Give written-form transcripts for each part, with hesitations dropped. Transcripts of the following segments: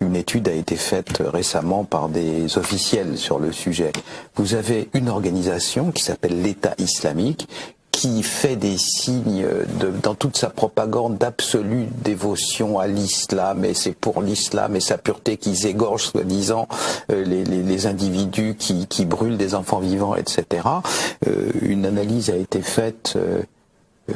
Une étude a été faite récemment par des officiels sur le sujet. Vous avez une organisation qui s'appelle l'État islamique, qui fait des signes dans toute sa propagande d'absolue dévotion à l'islam, et c'est pour l'islam et sa pureté qu'ils égorgent soi-disant les individus qui brûlent des enfants vivants, etc. Une analyse a été faite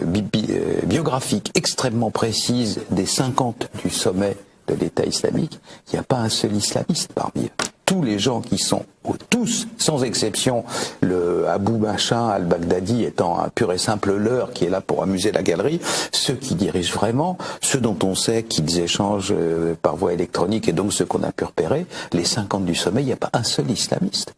biographique extrêmement précise des 50 du sommet de l'État islamique. Il n'y a pas un seul islamiste parmi eux. Tous les gens qui sont, tous, sans exception, le Abu Machin al-Baghdadi étant un pur et simple leurre qui est là pour amuser la galerie, ceux qui dirigent vraiment, ceux dont on sait qu'ils échangent par voie électronique et donc ceux qu'on a pu repérer, les 50 du sommet, il n'y a pas un seul islamiste.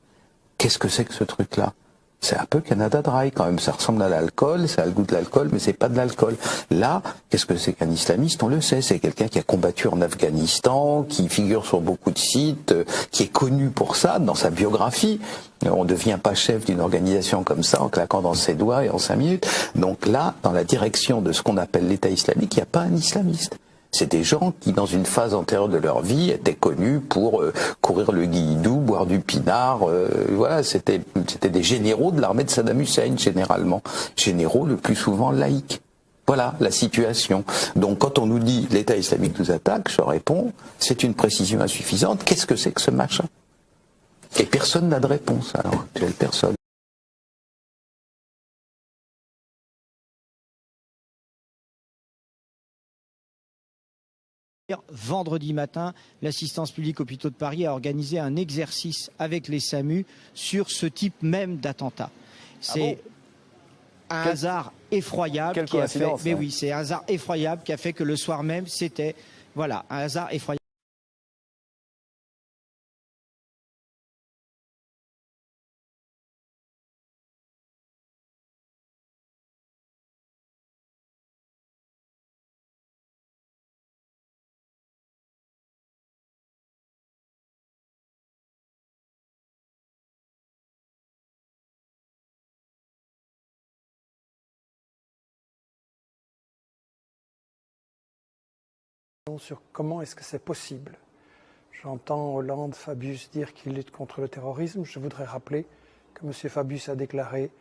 Qu'est-ce que c'est que ce truc-là ? C'est un peu Canada Dry quand même, ça ressemble à l'alcool, ça a le goût de l'alcool, mais c'est pas de l'alcool. Là, qu'est-ce que c'est qu'un islamiste? On le sait, c'est quelqu'un qui a combattu en Afghanistan, qui figure sur beaucoup de sites, qui est connu pour ça dans sa biographie. On ne devient pas chef d'une organisation comme ça en claquant dans ses doigts et en 5 minutes. Donc là, dans la direction de ce qu'on appelle l'État islamique, il n'y a pas un islamiste. C'est des gens qui, dans une phase antérieure de leur vie, étaient connus pour courir le guilledou, boire du pinard. Voilà, c'était des généraux de l'armée de Saddam Hussein, généralement. Généraux le plus souvent laïcs. Voilà la situation. Donc quand on nous dit l'État islamique nous attaque, je réponds, c'est une précision insuffisante. Qu'est-ce que c'est que ce machin? Et personne n'a de réponse, alors actuelle, personne. Vendredi matin, l'assistance publique hôpitaux de Paris a organisé un exercice avec les SAMU sur ce type même d'attentat. C'est un hasard effroyable qui a fait. Mais oui, c'est un hasard effroyable qui a fait que le soir même, c'était voilà un hasard effroyable. Sur comment est-ce que c'est possible. J'entends Hollande, Fabius dire qu'il lutte contre le terrorisme. Je voudrais rappeler que M. Fabius a déclaré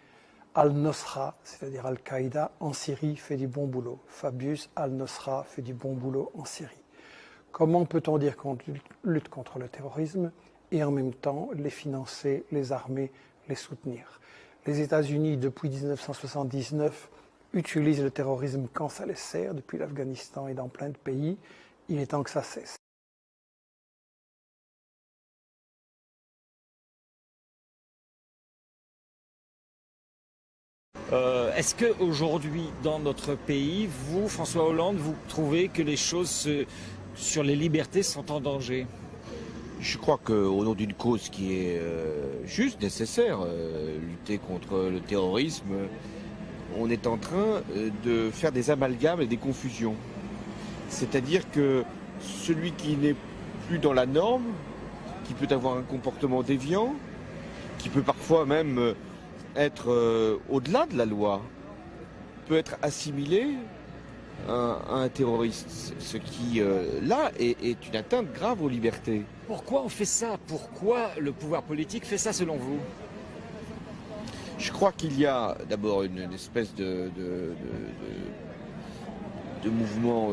Al-Nosra, c'est-à-dire Al-Qaïda, en Syrie fait du bon boulot. Fabius, Al-Nosra fait du bon boulot en Syrie. Comment peut-on dire qu'on lutte contre le terrorisme et en même temps les financer, les armer, les soutenir? Les États-Unis, depuis 1979, utilisent le terrorisme quand ça les sert, depuis l'Afghanistan et dans plein de pays. Il est temps que ça cesse. Est-ce qu'aujourd'hui, dans notre pays, vous, François Hollande, vous trouvez que les choses sur les libertés sont en danger? Je crois qu'au nom d'une cause qui est juste, nécessaire, lutter contre le terrorisme, on est en train de faire des amalgames et des confusions. C'est-à-dire que celui qui n'est plus dans la norme, qui peut avoir un comportement déviant, qui peut parfois même être au-delà de la loi, peut être assimilé à un terroriste. Ce qui, là, est une atteinte grave aux libertés. Pourquoi on fait ça? Pourquoi le pouvoir politique fait ça selon vous? Je crois qu'il y a d'abord une espèce de mouvement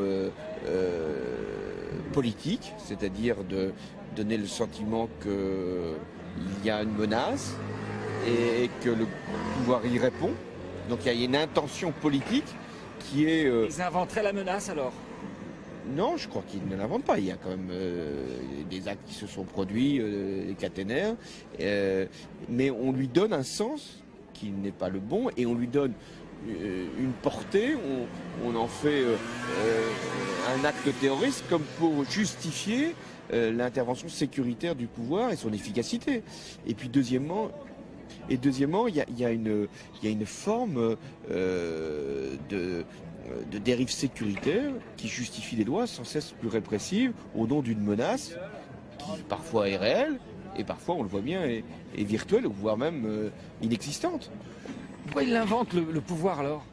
politique, c'est-à-dire de donner le sentiment qu'il y a une menace et que le pouvoir y répond. Donc il y a une intention politique qui est... Ils inventeraient la menace alors? Non, je crois qu'ils ne l'inventent pas. Il y a quand même des actes qui se sont produits, des caténaires, mais on lui donne un sens qui n'est pas le bon et on lui donne une portée, on en fait un acte terroriste comme pour justifier l'intervention sécuritaire du pouvoir et son efficacité. Et puis deuxièmement, il y a une forme de dérive sécuritaire qui justifie des lois sans cesse plus répressives au nom d'une menace qui parfois est réelle et parfois, on le voit bien, est virtuelle, voire même inexistante. Pourquoi il invente le pouvoir alors?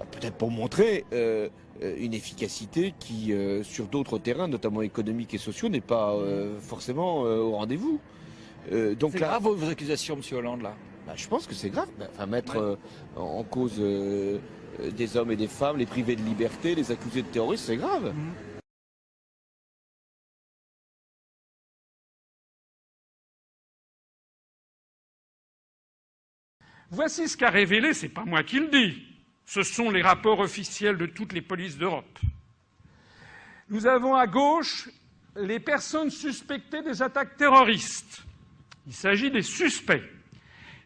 peut-être pour montrer une efficacité qui, sur d'autres terrains, notamment économiques et sociaux, n'est pas forcément au rendez-vous. Donc c'est grave vos accusations, M. Hollande, là. Bah, je pense que c'est grave. Enfin, mettre en cause des hommes et des femmes, les priver de liberté, les accuser de terrorisme, c'est grave. Voici ce qu'a révélé, c'est pas moi qui le dis, ce sont les rapports officiels de toutes les polices d'Europe. Nous avons à gauche les personnes suspectées des attaques terroristes. Il s'agit des suspects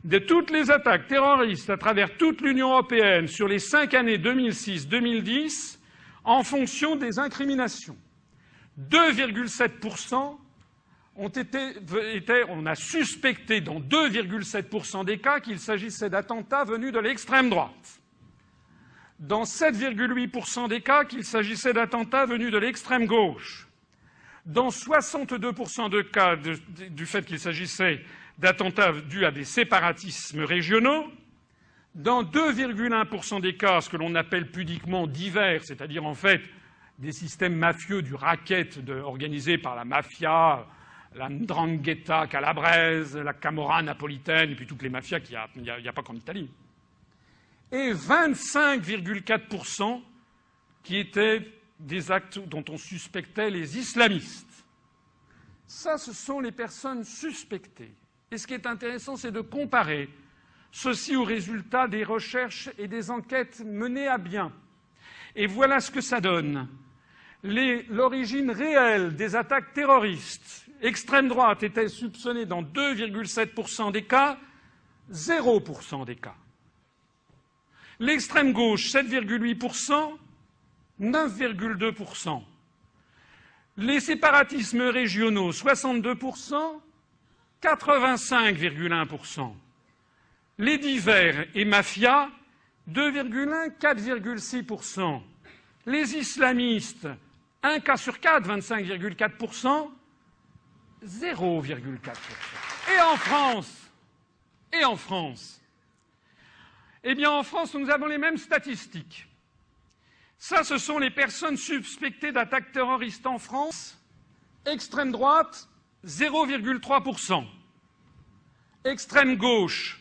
de toutes les attaques terroristes à travers toute l'Union européenne sur les 5 années 2006-2010 en fonction des incriminations. 2,7% on a suspecté dans 2,7% des cas qu'il s'agissait d'attentats venus de l'extrême droite. Dans 7,8% des cas qu'il s'agissait d'attentats venus de l'extrême gauche. Dans 62% de cas du fait qu'il s'agissait d'attentats dus à des séparatismes régionaux. Dans 2,1% des cas, ce que l'on appelle pudiquement divers, c'est-à-dire en fait des systèmes mafieux du racket organisé par la mafia, la 'ndrangheta calabraise, la Camorra napolitaine, et puis toutes les mafias qu'il n'y a pas qu'en Italie. Et 25,4% qui étaient des actes dont on suspectait les islamistes. Ça, ce sont les personnes suspectées. Et ce qui est intéressant, c'est de comparer ceci aux résultats des recherches et des enquêtes menées à bien. Et voilà ce que ça donne. L'origine réelle des attaques terroristes, extrême droite était soupçonnée dans 2,7% des cas, 0% des cas. L'extrême gauche, 7,8%, 9,2%. Les séparatismes régionaux, 62%, 85,1%. Les divers et mafias, 2,1, 4,6%. Les islamistes, 1 cas sur 4, 25,4%, 0,4%. Et en France, eh bien en France, nous avons les mêmes statistiques. Ça, ce sont les personnes suspectées d'attaques terroristes en France. Extrême droite, 0,3%. Extrême gauche,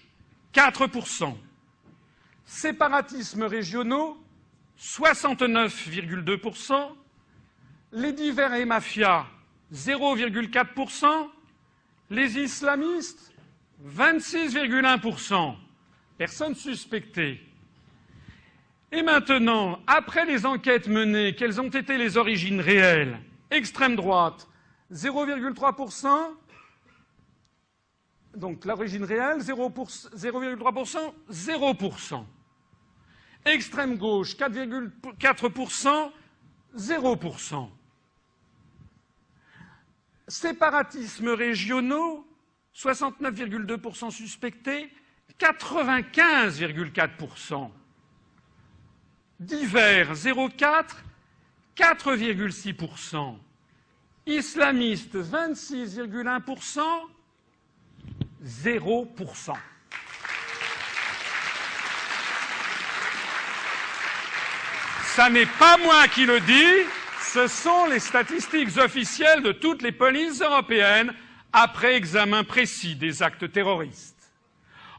4%. Séparatismes régionaux, 69,2%. Les divers et mafias, 0,4%. Les islamistes, 26,1%. Personnes suspectées. Et maintenant, après les enquêtes menées, quelles ont été les origines réelles? Extrême droite, 0,3%. Donc l'origine réelle, 0,3%, 0%. Extrême gauche, 4,4%, 0%. Séparatismes régionaux, 69,2% suspectés, 95,4%. Divers, 0,4, 4,6%. Islamistes, 26,1%, 0%. Ça n'est pas moi qui le dis, ce sont les statistiques officielles de toutes les polices européennes après examen précis des actes terroristes.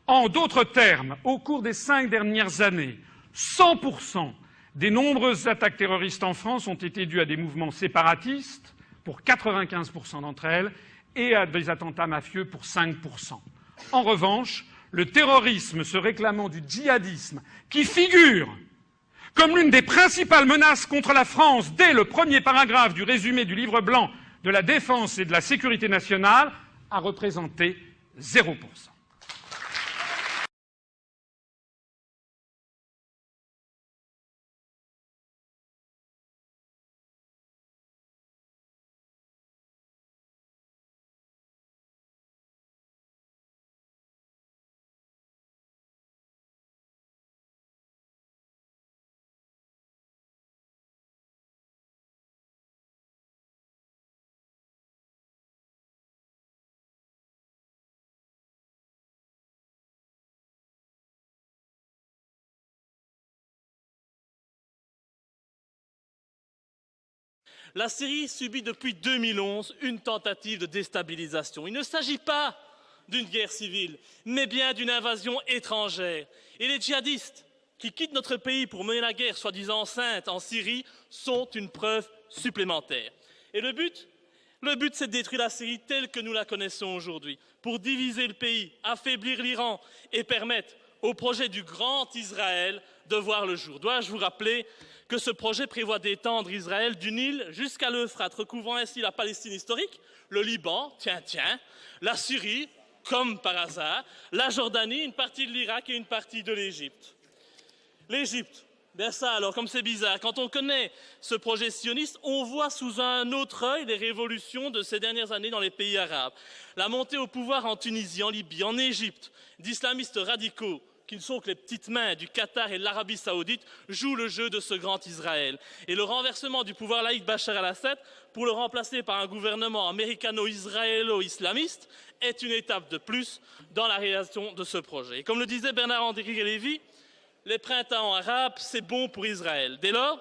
En d'autres termes, au cours des 5 dernières années, 100% des nombreuses attaques terroristes en France ont été dues à des mouvements séparatistes, pour 95% d'entre elles, et à des attentats mafieux pour 5%. En revanche, le terrorisme se réclamant du djihadisme, qui figure comme l'une des principales menaces contre la France dès le premier paragraphe du résumé du livre blanc de la défense et de la sécurité nationale, a représenté 0%. La Syrie subit depuis 2011 une tentative de déstabilisation. Il ne s'agit pas d'une guerre civile, mais bien d'une invasion étrangère. Et les djihadistes qui quittent notre pays pour mener la guerre soi-disant sainte en Syrie sont une preuve supplémentaire. Et le but, c'est de détruire la Syrie telle que nous la connaissons aujourd'hui, pour diviser le pays, affaiblir l'Iran et permettre au projet du Grand Israël de voir le jour. Dois-je vous rappeler que ce projet prévoit d'étendre Israël du Nil jusqu'à l'Euphrate, recouvrant ainsi la Palestine historique, le Liban, la Syrie, comme par hasard, la Jordanie, une partie de l'Irak et une partie de l'Égypte. L'Égypte, bien ça alors, comme c'est bizarre, quand on connaît ce projet sioniste, on voit sous un autre œil les révolutions de ces dernières années dans les pays arabes. La montée au pouvoir en Tunisie, en Libye, en Égypte, d'islamistes radicaux, qui ne sont que les petites mains du Qatar et de l'Arabie saoudite, jouent le jeu de ce grand Israël. Et le renversement du pouvoir laïque Bachar el-Assad, pour le remplacer par un gouvernement américano-israélo-islamiste, est une étape de plus dans la réalisation de ce projet. Et comme le disait Bernard-Henri Lévy, les printemps arabes, c'est bon pour Israël. Dès lors,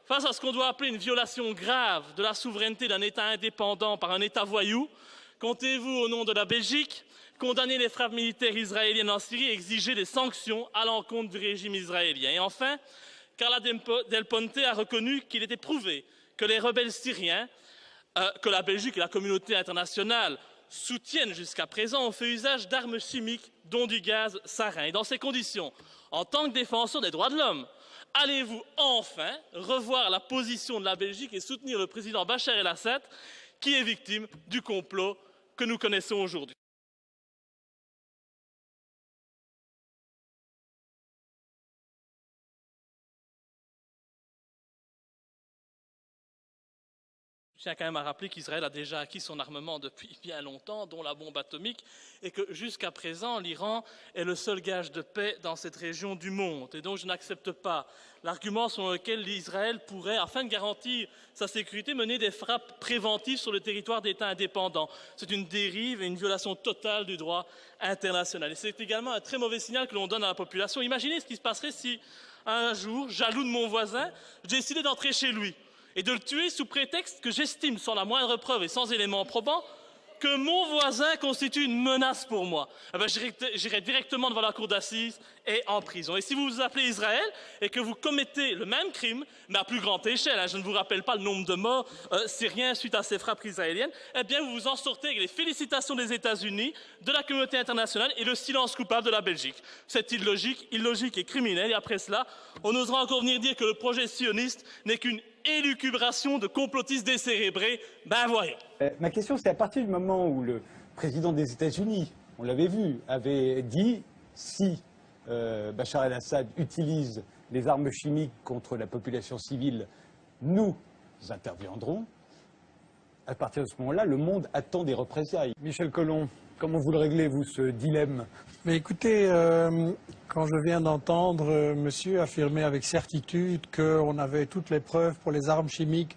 face à ce qu'on doit appeler une violation grave de la souveraineté d'un État indépendant par un État voyou, comptez-vous, au nom de la Belgique, condamner les frappes militaires israéliennes en Syrie et exiger des sanctions à l'encontre du régime israélien. Et enfin, Carla Del Ponte a reconnu qu'il était prouvé que les rebelles syriens, que la Belgique et la communauté internationale soutiennent jusqu'à présent, ont fait usage d'armes chimiques, dont du gaz sarin. Et dans ces conditions, en tant que défenseur des droits de l'homme, allez-vous enfin revoir la position de la Belgique et soutenir le président Bachar el-Assad, qui est victime du complot que nous connaissons aujourd'hui? Je tiens quand même à rappeler qu'Israël a déjà acquis son armement depuis bien longtemps, dont la bombe atomique, et que jusqu'à présent, l'Iran est le seul gage de paix dans cette région du monde. Et donc je n'accepte pas l'argument selon lequel Israël pourrait, afin de garantir sa sécurité, mener des frappes préventives sur le territoire d'États indépendants. C'est une dérive et une violation totale du droit international. Et c'est également un très mauvais signal que l'on donne à la population. Imaginez ce qui se passerait si, un jour, jaloux de mon voisin, je décidais d'entrer chez lui et de le tuer sous prétexte que j'estime, sans la moindre preuve et sans éléments probants, que mon voisin constitue une menace pour moi. Eh bien, j'irai directement devant la cour d'assises et en prison. Et si vous vous appelez Israël et que vous commettez le même crime, mais à plus grande échelle, je ne vous rappelle pas le nombre de morts syriens suite à ces frappes israéliennes, eh bien vous vous en sortez avec les félicitations des États-Unis, de la communauté internationale et le silence coupable de la Belgique. C'est illogique et criminel. Et après cela, on osera encore venir dire que le projet sioniste n'est qu'une élucubration de complotistes décérébrés. Ben voyons. Ma question, c'est à partir du moment où le président des États-Unis, on l'avait vu, avait dit si Bachar el-Assad utilise les armes chimiques contre la population civile, nous interviendrons. À partir de ce moment-là, le monde attend des représailles. Michel Collomb, comment vous le réglez, vous, ce dilemme? Mais écoutez, quand je viens d'entendre monsieur affirmer avec certitude qu'on avait toutes les preuves pour les armes chimiques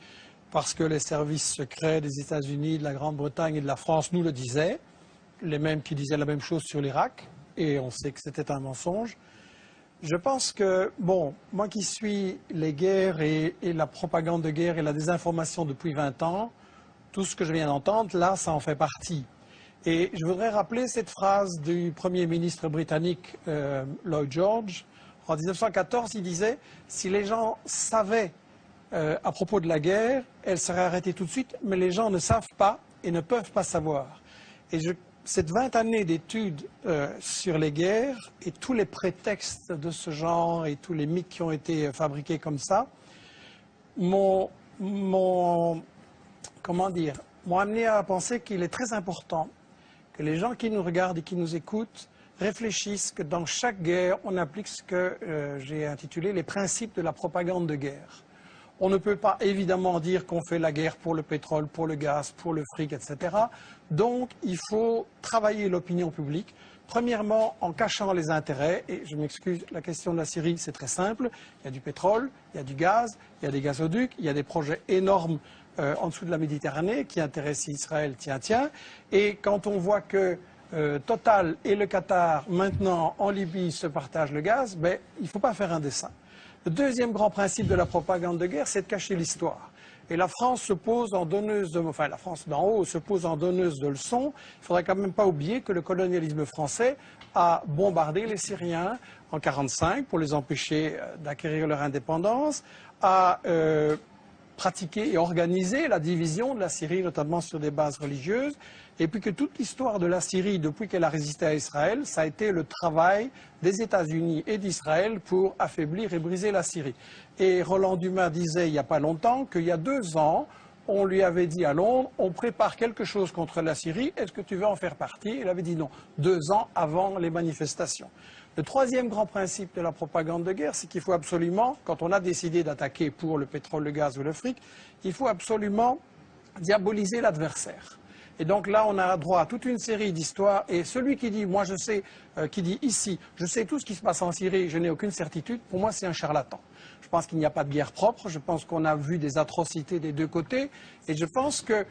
parce que les services secrets des États-Unis, de la Grande-Bretagne et de la France nous le disaient, les mêmes qui disaient la même chose sur l'Irak, et on sait que c'était un mensonge. Je pense que, bon, moi qui suis les guerres et la propagande de guerre et la désinformation depuis 20 ans, tout ce que je viens d'entendre, là, ça en fait partie. Et je voudrais rappeler cette phrase du Premier ministre britannique Lloyd George. En 1914, il disait « Si les gens savaient à propos de la guerre, elle serait arrêtée tout de suite, mais les gens ne savent pas et ne peuvent pas savoir. » Et cette 20 années d'études sur les guerres et tous les prétextes de ce genre et tous les mythes qui ont été fabriqués comme ça m'ont amené à penser qu'il est très important que les gens qui nous regardent et qui nous écoutent réfléchissent que dans chaque guerre, on applique ce que j'ai intitulé les principes de la propagande de guerre. On ne peut pas évidemment dire qu'on fait la guerre pour le pétrole, pour le gaz, pour le fric, etc. Donc, il faut travailler l'opinion publique, premièrement en cachant les intérêts. Et je m'excuse, la question de la Syrie, c'est très simple. Il y a du pétrole, il y a du gaz, il y a des gazoducs, il y a des projets énormes en dessous de la Méditerranée qui intéressent Israël, tiens. Et quand on voit que Total et le Qatar, maintenant en Libye, se partagent le gaz, ben, il ne faut pas faire un dessin. Le deuxième grand principe de la propagande de guerre, c'est de cacher l'histoire. Et la France se pose en donneuse de, enfin la France d'en haut se pose en donneuse de leçons. Il ne faudrait quand même pas oublier que le colonialisme français a bombardé les Syriens en 1945 pour les empêcher d'acquérir leur indépendance, a pratiqué et organisé la division de la Syrie, notamment sur des bases religieuses, et puis que toute l'histoire de la Syrie, depuis qu'elle a résisté à Israël, ça a été le travail des États-Unis et d'Israël pour affaiblir et briser la Syrie. Et Roland Dumas disait il n'y a pas longtemps qu'il y a 2 ans, on lui avait dit à Londres, on prépare quelque chose contre la Syrie, est-ce que tu veux en faire partie? Il avait dit non, 2 ans avant les manifestations. Le troisième grand principe de la propagande de guerre, c'est qu'il faut absolument, quand on a décidé d'attaquer pour le pétrole, le gaz ou le fric, il faut absolument diaboliser l'adversaire. Et donc là, on a droit à toute une série d'histoires. Et celui qui dit, moi je sais, qui dit ici, je sais tout ce qui se passe en Syrie, je n'ai aucune certitude, pour moi c'est un charlatan. Je pense qu'il n'y a pas de guerre propre, je pense qu'on a vu des atrocités des 2 côtés. Et je pense que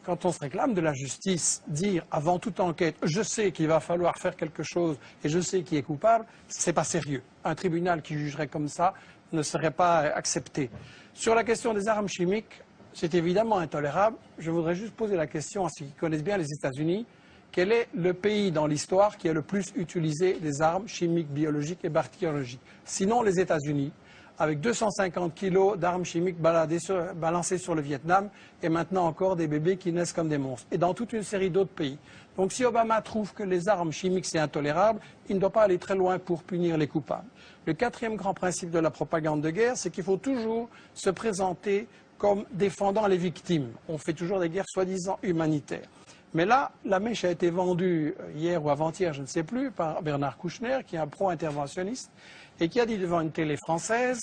quand on se réclame de la justice, dire avant toute enquête, je sais qu'il va falloir faire quelque chose et je sais qui est coupable, c'est pas sérieux. Un tribunal qui jugerait comme ça ne serait pas accepté. Sur la question des armes chimiques, c'est évidemment intolérable. Je voudrais juste poser la question à ceux qui connaissent bien les États-Unis. Quel est le pays dans l'histoire qui a le plus utilisé des armes chimiques, biologiques et bactériologiques? Sinon les États-Unis, avec 250 kilos d'armes chimiques balancées sur le Vietnam et maintenant encore des bébés qui naissent comme des monstres. Et dans toute une série d'autres pays. Donc si Obama trouve que les armes chimiques c'est intolérable, il ne doit pas aller très loin pour punir les coupables. Le 4e grand principe de la propagande de guerre, c'est qu'il faut toujours se présenter comme défendant les victimes. On fait toujours des guerres soi-disant humanitaires. Mais là, la mèche a été vendue hier ou avant-hier, je ne sais plus, par Bernard Kouchner, qui est un pro-interventionniste, et qui a dit devant une télé française,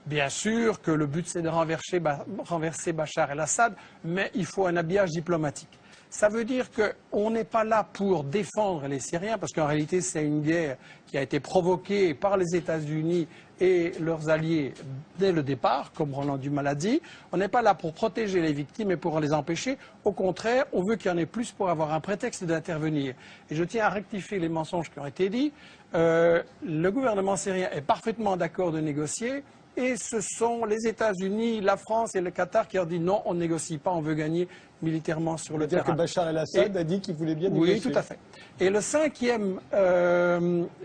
bien sûr que le but c'est de renverser Bachar el-Assad, mais il faut un habillage diplomatique. Ça veut dire qu'on n'est pas là pour défendre les Syriens, parce qu'en réalité c'est une guerre qui a été provoquée par les États-Unis et leurs alliés dès le départ, comme Roland Dumas l'a dit. On n'est pas là pour protéger les victimes et pour les empêcher. Au contraire, on veut qu'il y en ait plus pour avoir un prétexte d'intervenir. Et je tiens à rectifier les mensonges qui ont été dits. Le gouvernement syrien est parfaitement d'accord de négocier. Et ce sont les États-Unis, la France et le Qatar qui ont dit non, on ne négocie pas, on veut gagner militairement sur le terrain. C'est-à-dire que Bachar el-Assad a dit qu'il voulait bien négocier. Oui, tout à fait. Et le 5e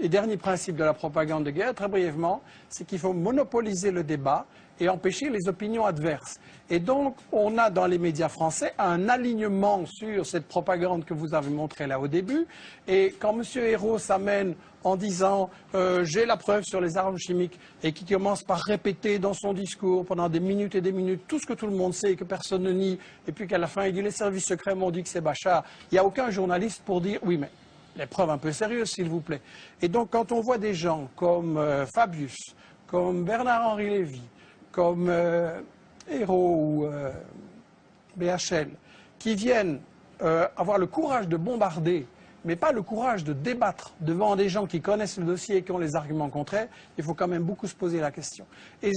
et dernier principe de la propagande de guerre, très brièvement, c'est qu'il faut monopoliser le débat et empêcher les opinions adverses. Et donc, on a dans les médias français un alignement sur cette propagande que vous avez montrée là au début. Et quand M. Hérault s'amène en disant j'ai la preuve sur les armes chimiques et qui commence par répéter dans son discours pendant des minutes et des minutes tout ce que tout le monde sait et que personne ne nie, et puis qu'à la fin il dit les services secrets m'ont dit que c'est Bachar, il n'y a aucun journaliste pour dire oui mais les preuves un peu sérieuses s'il vous plaît. Et donc quand on voit des gens comme Fabius, comme Bernard-Henri Lévy, comme Hérault ou BHL, qui viennent avoir le courage de bombarder, mais pas le courage de débattre devant des gens qui connaissent le dossier et qui ont les arguments contraires, il faut quand même beaucoup se poser la question. Et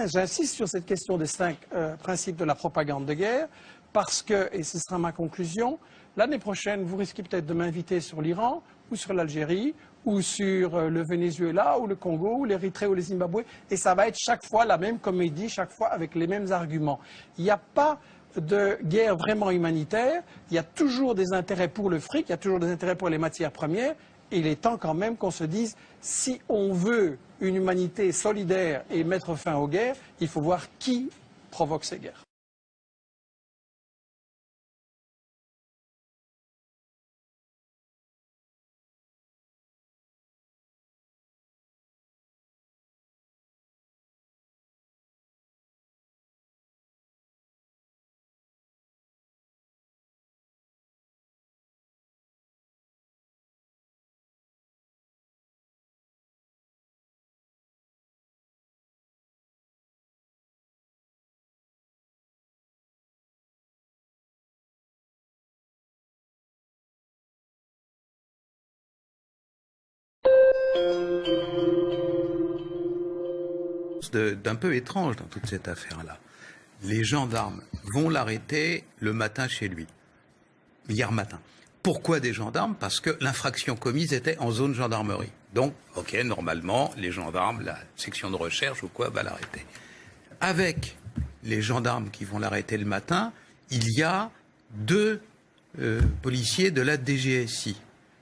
j'insiste sur cette question des 5 principes de la propagande de guerre, parce que, et ce sera ma conclusion, l'année prochaine, vous risquez peut-être de m'inviter sur l'Iran, ou sur l'Algérie, ou sur le Venezuela, ou le Congo, ou l'Érythrée, ou le Zimbabwe, et ça va être chaque fois la même comédie, chaque fois avec les mêmes arguments. Il n'y a pas de guerre vraiment humanitaire, il y a toujours des intérêts pour le fric, il y a toujours des intérêts pour les matières premières, et il est temps quand même qu'on se dise, si on veut une humanité solidaire et mettre fin aux guerres, il faut voir qui provoque ces guerres. D'un peu étrange dans toute cette affaire-là. Les gendarmes vont l'arrêter le matin chez lui, hier matin. Pourquoi des gendarmes? Parce que l'infraction commise était en zone gendarmerie. Donc, ok, normalement, les gendarmes, la section de recherche ou quoi, va l'arrêter. Avec les gendarmes qui vont l'arrêter le matin, il y a 2 policiers de la DGSI.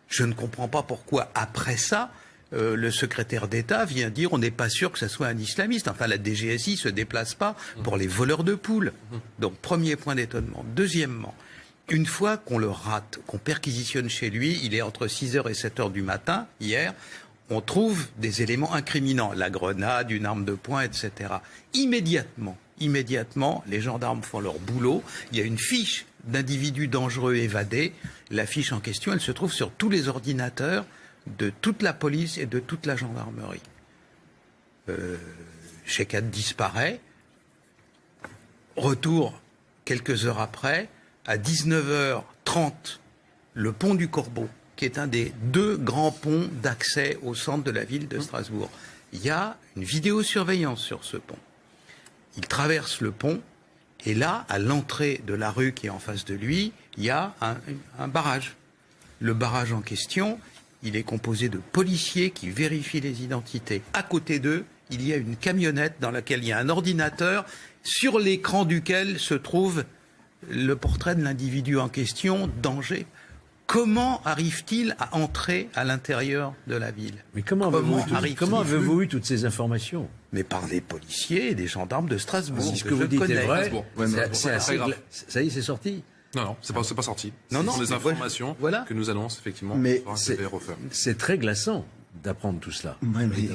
Je ne comprends pas pourquoi, après ça, le secrétaire d'État vient dire on n'est pas sûr que ce soit un islamiste. Enfin, la DGSI se déplace pas pour les voleurs de poules. Donc, premier point d'étonnement. Deuxièmement, une fois qu'on le rate, qu'on perquisitionne chez lui, il est entre 6h et 7h du matin, hier, on trouve des éléments incriminants. La grenade, une arme de poing, etc. Immédiatement, les gendarmes font leur boulot. Il y a une fiche d'individus dangereux évadés. La fiche en question, elle se trouve sur tous les ordinateurs de toute la police et de toute la gendarmerie. Shekhar disparaît. Retour quelques heures après, à 19h30, le pont du Corbeau, qui est un des 2 grands ponts d'accès au centre de la ville de Strasbourg. Il y a une vidéosurveillance sur ce pont. Il traverse le pont, et là, à l'entrée de la rue qui est en face de lui, il y a un barrage. Le barrage en question, il est composé de policiers qui vérifient les identités. À côté d'eux, il y a une camionnette dans laquelle il y a un ordinateur, sur l'écran duquel se trouve le portrait de l'individu en question, danger. Comment arrive-t-il à entrer à l'intérieur de la ville? Mais comment avez-vous eu toutes ces informations? Mais par les policiers et des gendarmes de Strasbourg. Si ce que vous dites est vrai, c'est assez grave. Ça y est, c'est sorti. Non, c'est pas sorti. Non, ce sont des informations que nous annonce effectivement. Mais sur un CV refaire. c'est très glaçant d'apprendre tout cela. Ouais, mais